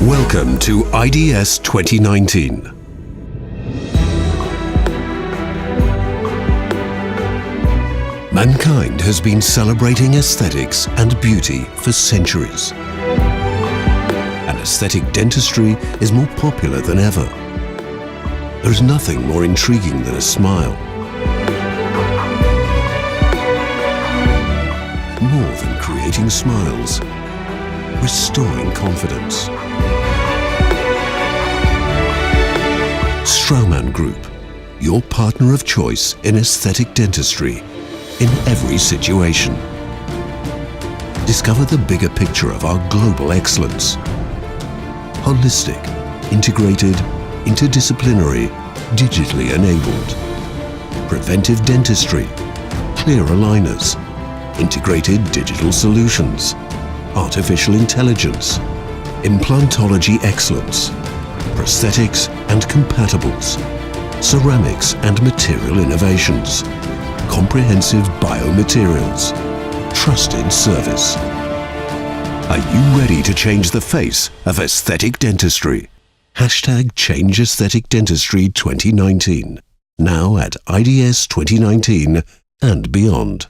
Welcome to IDS 2019. Mankind has been celebrating aesthetics and beauty for centuries. And aesthetic dentistry is more popular than ever. There's nothing more intriguing than a smile. More than creating smiles, restoring confidence. Straumann Group, your partner of choice in aesthetic dentistry in every situation. Discover the bigger picture of our global excellence. Holistic, integrated, interdisciplinary, digitally enabled. Preventive dentistry, clear aligners, integrated digital solutions, artificial intelligence, implantology excellence, prosthetics and compatibles, ceramics and material innovations, comprehensive biomaterials, trusted service. Are you ready to change the face of aesthetic dentistry? Hashtag Change Aesthetic Dentistry 2019. Now at IDS 2019 and beyond.